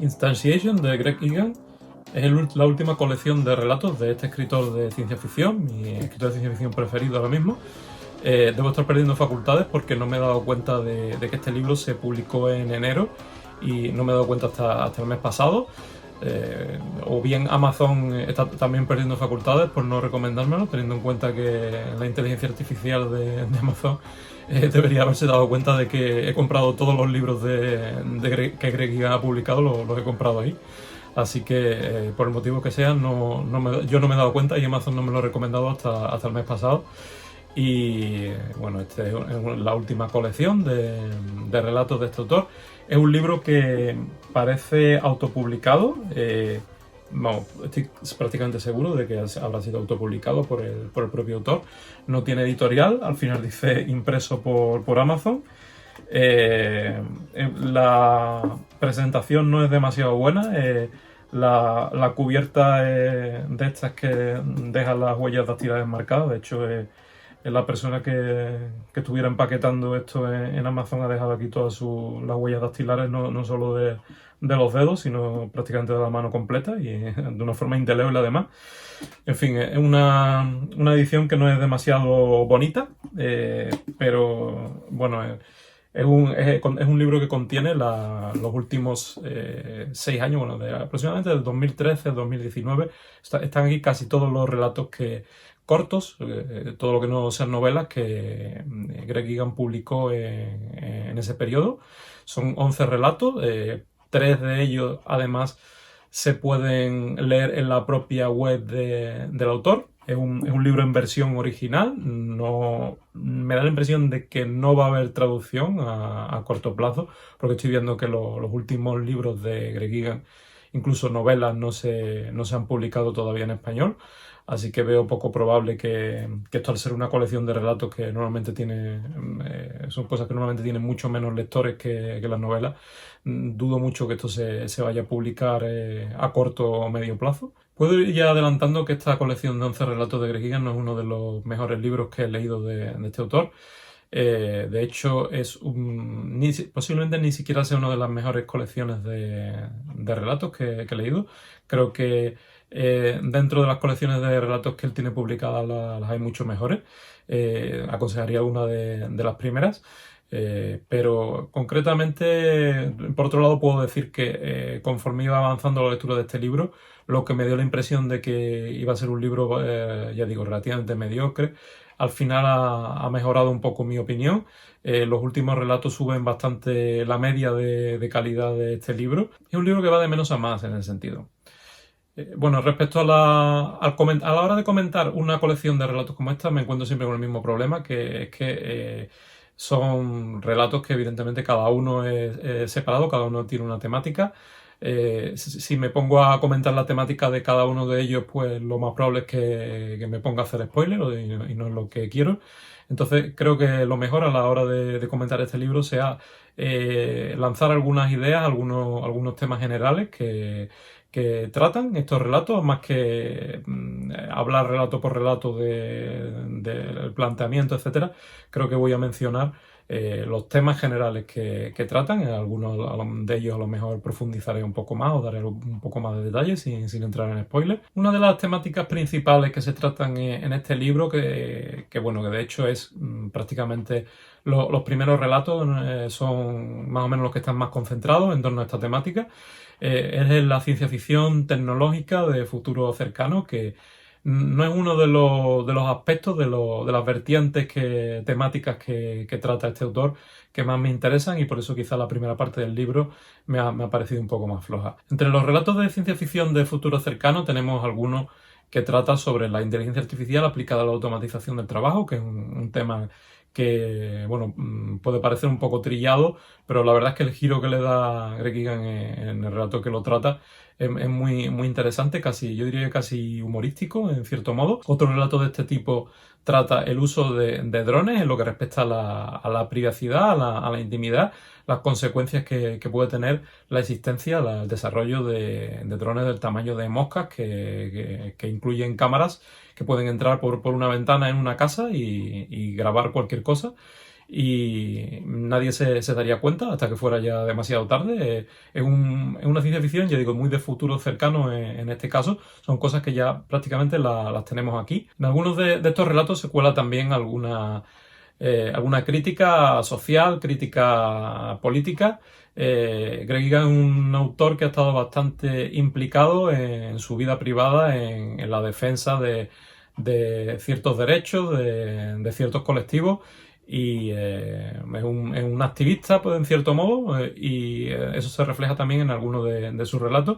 Instantiation de Greg Egan es la última colección de relatos de este escritor de ciencia ficción, mi escritor de ciencia ficción preferido ahora mismo. Debo estar perdiendo facultades porque no me he dado cuenta de que este libro se publicó en enero y no me he dado cuenta hasta el mes pasado. O bien Amazon está también perdiendo facultades por no recomendármelo, teniendo en cuenta que la inteligencia artificial de Amazon debería haberse dado cuenta de que he comprado todos los libros que Greg Egan ha publicado, los he comprado ahí. Así que, por el motivo que sea, yo no me he dado cuenta y Amazon no me lo ha recomendado hasta el mes pasado. Y bueno, esta es la última colección de relatos de este autor. Es un libro que parece autopublicado. Estoy prácticamente seguro de que habrá sido autopublicado por el propio autor. No tiene editorial, al final dice impreso por Amazon. La presentación no es demasiado buena. La cubierta de estas que deja las huellas dactilares marcadas. De hecho, la persona que estuviera empaquetando esto en Amazon ha dejado aquí todas las huellas dactilares, no solo de los dedos, sino prácticamente de la mano completa y de una forma indeleble además. En fin, es una edición que no es demasiado bonita, pero bueno, es un libro que contiene los últimos 6 años, bueno, aproximadamente del 2013 al 2019. Están aquí casi todos los relatos cortos, todo lo que no sean novelas que Greg Egan publicó en ese periodo. Son 11 relatos, 3 de ellos además se pueden leer en la propia web del autor. Es un libro en versión original. No, me da la impresión de que no va a haber traducción a corto plazo, porque estoy viendo que los últimos libros de Greg Egan, incluso novelas, no se han publicado todavía en español. Así que veo poco probable que esto, al ser una colección de relatos que normalmente son cosas que normalmente tienen mucho menos lectores que las novelas, dudo mucho que esto se vaya a publicar a corto o medio plazo. Puedo ir ya adelantando que esta colección de 11 relatos de Greg Egan no es uno de los mejores libros que he leído de este autor. De hecho, posiblemente ni siquiera sea una de las mejores colecciones de relatos que he leído. Creo que dentro de las colecciones de relatos que él tiene publicadas las hay mucho mejores. Aconsejaría una de las primeras. Pero concretamente, por otro lado, puedo decir que conforme iba avanzando la lectura de este libro, lo que me dio la impresión de que iba a ser un libro, ya digo, relativamente mediocre, al final ha mejorado un poco mi opinión. Los últimos relatos suben bastante la media de calidad de este libro. Es un libro que va de menos a más en ese sentido. Bueno, respecto a la hora de comentar una colección de relatos como esta, me encuentro siempre con el mismo problema, que es que son relatos que evidentemente cada uno es separado, cada uno tiene una temática. Si me pongo a comentar la temática de cada uno de ellos, pues lo más probable es que me ponga a hacer spoiler y no es lo que quiero. Entonces creo que lo mejor a la hora de comentar este libro sea lanzar algunas ideas, algunos temas generales que tratan estos relatos, más que hablar relato por relato del planteamiento, etcétera. Creo que voy a mencionar los temas generales que tratan. Algunos de ellos a lo mejor profundizaré un poco más o daré un poco más de detalles sin entrar en spoilers. Una de las temáticas principales que se tratan en este libro, que bueno, que de hecho es prácticamente los primeros relatos, son más o menos los que están más concentrados en torno a esta temática. Es la ciencia ficción tecnológica de futuro cercano, que no es uno de los aspectos, de las vertientes temáticas que trata este autor que más me interesan, y por eso quizá la primera parte del libro me ha parecido un poco más floja. Entre los relatos de ciencia ficción de futuro cercano tenemos algunos que tratan sobre la inteligencia artificial aplicada a la automatización del trabajo, que es un tema que, bueno, puede parecer un poco trillado, pero la verdad es que el giro que le da Greg Egan en el relato que lo trata es muy, muy interesante, yo diría casi humorístico en cierto modo. Otro relato de este tipo trata el uso de drones en lo que respecta a la privacidad, a la intimidad, las consecuencias que puede tener la existencia, el desarrollo de drones del tamaño de moscas que incluyen cámaras que pueden entrar por una ventana en una casa y grabar cualquier cosa. y nadie se daría cuenta hasta que fuera ya demasiado tarde. Es una ciencia ficción, ya digo, muy de futuro cercano en este caso. Son cosas que ya prácticamente las tenemos aquí. En algunos de estos relatos se cuela también alguna crítica social, crítica política. Greg Egan es un autor que ha estado bastante implicado en su vida privada, en la defensa de ciertos derechos, de ciertos colectivos, y es un activista, pues, en cierto modo, y eso se refleja también en algunos de sus relatos.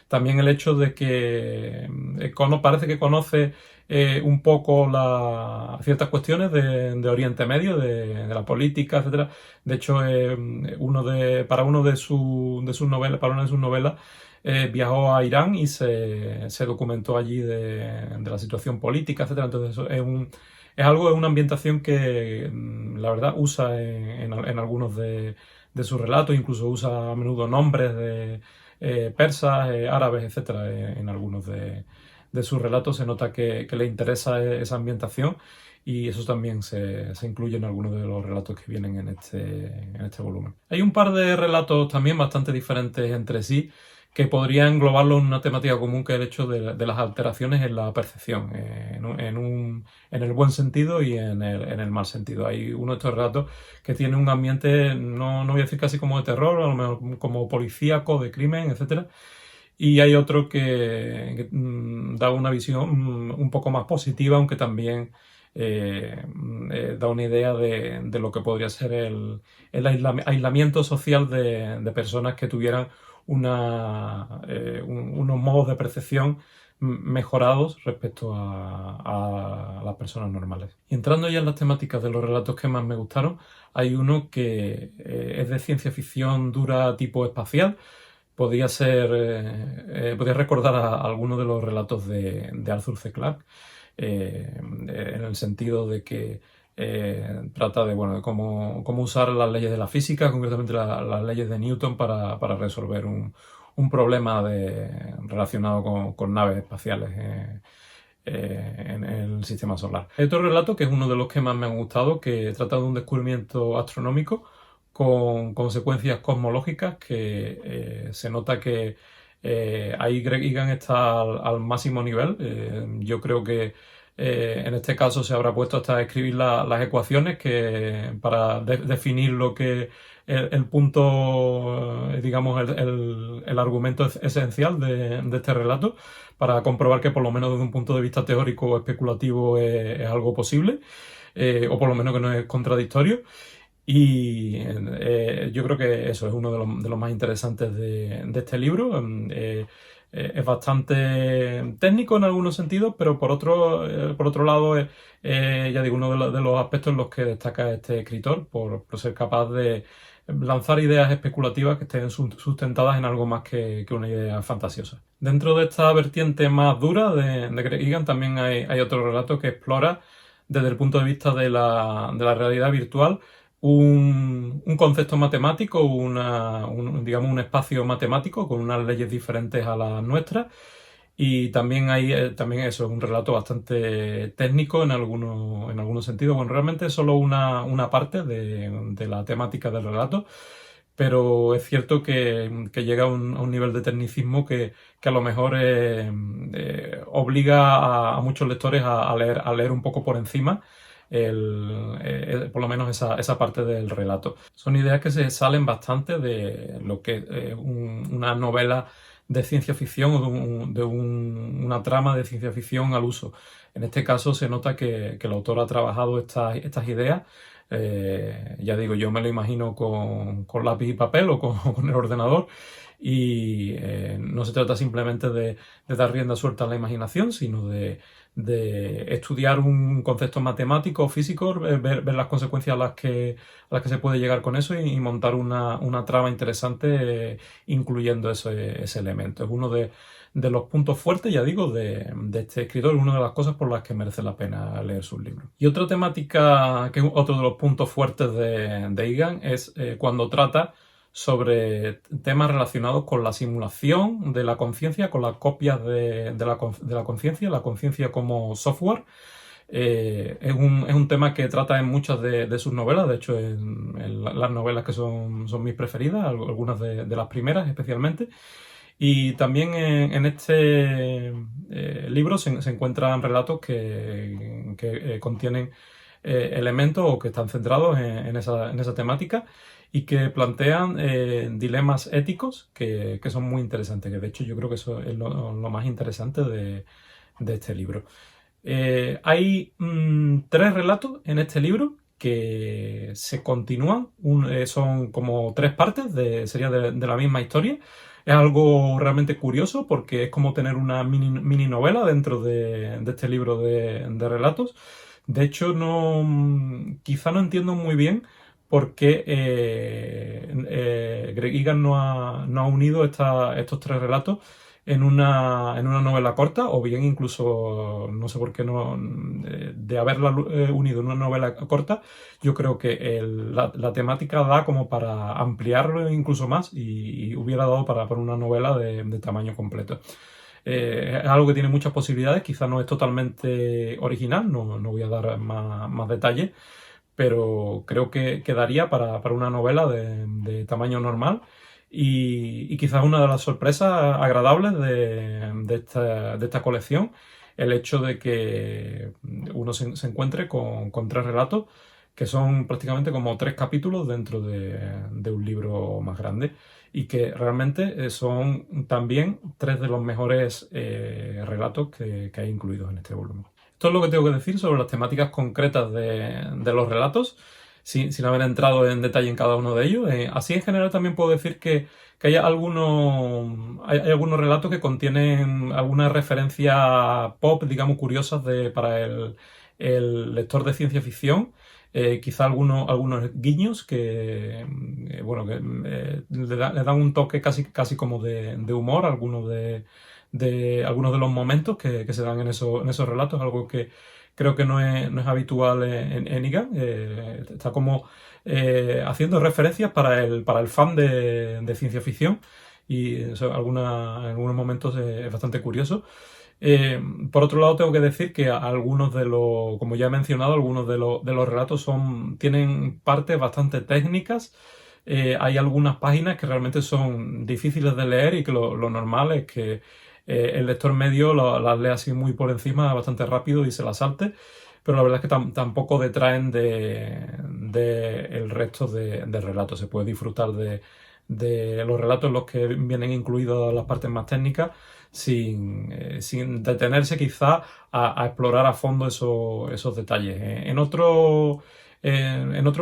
También el hecho de que parece que conoce un poco ciertas cuestiones de Oriente Medio, de la política, etcétera. De hecho, para una de sus novelas, viajó a Irán y se documentó allí de la situación política, etcétera. Entonces, eso es una ambientación que, la verdad, usa en algunos de sus relatos. Incluso usa a menudo nombres de persas, árabes, etcétera, en algunos de sus relatos. Se nota que le interesa esa ambientación, y eso también se incluye en algunos de los relatos que vienen en este volumen. Hay un par de relatos también bastante diferentes entre sí, que podría englobarlo en una temática común, que es el hecho de las alteraciones en la percepción, en el buen sentido y en el mal sentido. Hay uno de estos relatos que tiene un ambiente, no voy a decir casi como de terror, a lo mejor como policíaco, de crimen, etcétera. Y hay otro que da una visión un poco más positiva, aunque también da una idea de lo que podría ser el aislamiento social de personas que tuvieran unos modos de percepción mejorados respecto a las personas normales. Y entrando ya en las temáticas de los relatos que más me gustaron, hay uno que es de ciencia ficción dura, tipo espacial. Podría recordar a algunos de los relatos de Arthur C. Clarke, en el sentido de que trata de cómo usar las leyes de la física, concretamente las leyes de Newton, para resolver un problema relacionado con naves espaciales en el sistema solar. Hay otro relato que es uno de los que más me han gustado, que trata de un descubrimiento astronómico con consecuencias cosmológicas, que se nota que ahí Greg Egan está al máximo nivel. Yo creo que en este caso se habrá puesto hasta a escribir las ecuaciones para definir lo que el punto, digamos, el argumento esencial de este relato, para comprobar que por lo menos desde un punto de vista teórico o especulativo es algo posible, o por lo menos que no es contradictorio. Y yo creo que eso es uno de los más interesantes de este libro. Es bastante técnico en algunos sentidos, pero por otro lado, ya digo, uno de los aspectos en los que destaca este escritor, por ser capaz de lanzar ideas especulativas que estén sustentadas en algo más que una idea fantasiosa. Dentro de esta vertiente más dura de Greg Egan, también hay otro relato que explora, desde el punto de vista de la realidad virtual, un concepto matemático, digamos, un espacio matemático con unas leyes diferentes a las nuestras. Y también también eso es un relato bastante técnico en algunos sentidos. Bueno, realmente es solo una parte de la temática del relato, pero es cierto que llega a un nivel de tecnicismo que a lo mejor obliga a muchos lectores a leer un poco por encima por lo menos esa parte del relato. Son ideas que se salen bastante de lo que es una novela de ciencia ficción, o una trama de ciencia ficción al uso. En este caso se nota que el autor ha trabajado estas ideas. Ya digo, yo me lo imagino con lápiz y papel, o con el ordenador, y no se trata simplemente de dar rienda suelta a la imaginación, sino de estudiar un concepto matemático o físico, ver las consecuencias a las que se puede llegar con eso, y montar una trama interesante, incluyendo ese elemento. Es uno de los puntos fuertes, ya digo, de este escritor, una de las cosas por las que merece la pena leer sus libros. Y otra temática, que es otro de los puntos fuertes de Egan, es cuando trata sobre temas relacionados con la simulación de la conciencia, con las copias de la conciencia, la conciencia como software. Es un tema que trata en muchas de sus novelas, de hecho las novelas que son mis preferidas, algunas de las primeras especialmente. Y también en este libro se encuentran relatos que contienen elementos o que están centrados en esa temática y que plantean dilemas éticos que son muy interesantes, que de hecho yo creo que eso es lo más interesante de este libro. Hay tres relatos en este libro que se continúan, son como tres partes, sería de la misma historia. Es algo realmente curioso porque es como tener una mini novela dentro de este libro de relatos. De hecho, quizá no entiendo muy bien por qué Greg Egan no ha unido estos tres relatos en una novela corta, o bien incluso, no sé por qué no, de haberla unido en una novela corta, yo creo que la temática da como para ampliarlo incluso más y hubiera dado para una novela de tamaño completo. Es algo que tiene muchas posibilidades, quizá no es totalmente original, no voy a dar más detalles, pero creo que quedaría para una novela de tamaño normal y quizás una de las sorpresas agradables de esta colección, el hecho de que uno se encuentre con tres relatos que son prácticamente como tres capítulos dentro de un libro más grande y que realmente son también tres de los mejores relatos que hay incluidos en este volumen. Esto es lo que tengo que decir sobre las temáticas concretas de los relatos, sin haber entrado en detalle en cada uno de ellos. Así en general también puedo decir que hay algunos relatos que contienen algunas referencias pop, digamos, curiosas para el lector de ciencia ficción. Quizá algunos guiños bueno, que le dan un toque casi como de humor a algunos de los momentos que se dan en esos relatos, algo que creo que no es habitual en Egan. Está como haciendo referencias para el fan de ciencia ficción y eso en algunos momentos es bastante curioso. Por otro lado, tengo que decir que como ya he mencionado, algunos de los relatos tienen partes bastante técnicas. Hay algunas páginas que realmente son difíciles de leer y que lo normal es que el lector medio las lea así muy por encima, bastante rápido y se las salte. Pero la verdad es que tampoco detraen el resto de relatos. Se puede disfrutar de los relatos en los que vienen incluidas las partes más técnicas sin detenerse quizá a explorar a fondo esos detalles. En otros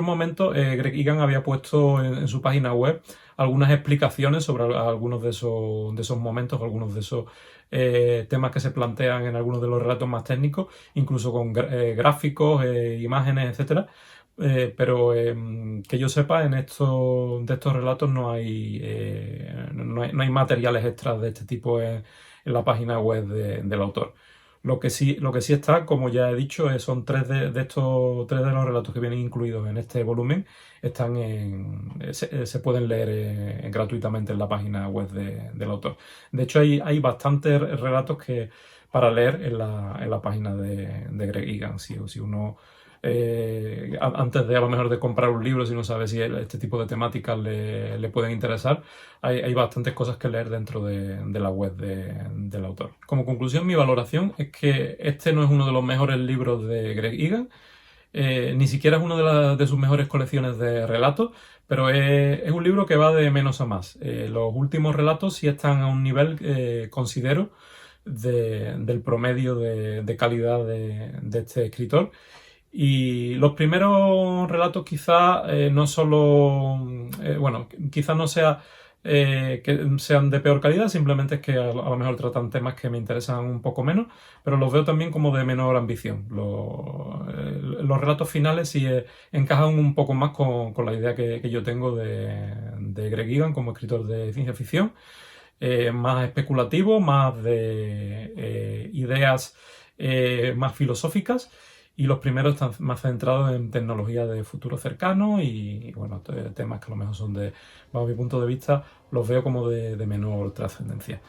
momentos, Greg Egan había puesto en su página web algunas explicaciones sobre algunos de esos momentos, algunos de esos temas que se plantean en algunos de los relatos más técnicos, incluso con gráficos, imágenes, etcétera. Pero que yo sepa, de estos relatos no hay materiales extras de este tipo en la página web del autor. Lo que sí está, como ya he dicho, son tres de los relatos que vienen incluidos en este volumen, se pueden leer gratuitamente en la página web del autor. De hecho, hay bastantes relatos para leer en la página de Greg Egan. Si uno antes de a lo mejor de comprar un libro, si no sabe si este tipo de temáticas le pueden interesar, hay bastantes cosas que leer dentro de la web del autor. Como conclusión, mi valoración es que este no es uno de los mejores libros de Greg Egan, ni siquiera es una de sus mejores colecciones de relatos, pero es un libro que va de menos a más. Los últimos relatos sí están a un nivel, considero, del promedio de calidad de este escritor. Y los primeros relatos quizás no solo, bueno, quizás no sea que sean de peor calidad, simplemente es que a lo mejor tratan temas que me interesan un poco menos, pero los veo también como de menor ambición. Los relatos finales sí encajan un poco más con la idea que yo tengo de Greg Egan como escritor de ciencia ficción, más especulativo, más de ideas más filosóficas. Y los primeros están más centrados en tecnología de futuro cercano y bueno, temas que a lo mejor bajo mi punto de vista, los veo como de menor trascendencia.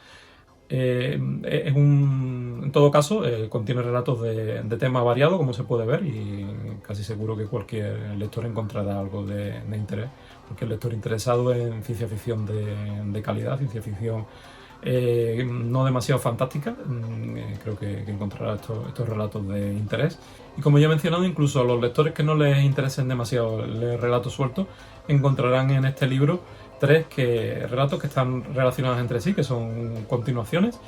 En todo caso, contiene relatos de temas variados, como se puede ver, y casi seguro que cualquier lector encontrará algo de interés. Cualquier lector interesado en ciencia ficción de calidad, ciencia ficción no demasiado fantástica, creo que encontrará estos relatos de interés. Y como ya he mencionado, incluso a los lectores que no les interesen demasiado leer relatos sueltos, encontrarán en este libro relatos que están relacionados entre sí, que son continuaciones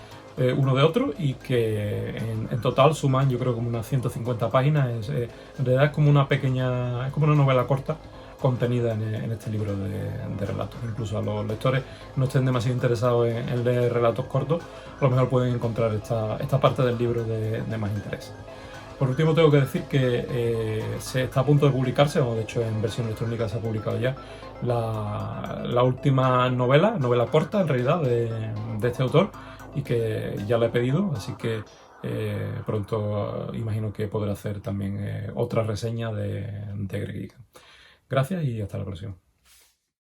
uno de otro, y que en total suman, yo creo, como unas 150 páginas. En realidad es como es como una novela corta contenida en este libro de relatos. Incluso a los lectores que no estén demasiado interesados en leer relatos cortos, a lo mejor pueden encontrar esta parte del libro de más interés. Por último, tengo que decir que se está a punto de publicarse, o de hecho en versión electrónica se ha publicado ya, la última novela corta en realidad, de este autor, y que ya la he pedido, así que pronto imagino que podré hacer también otra reseña de Greg Egan. Gracias y hasta la próxima.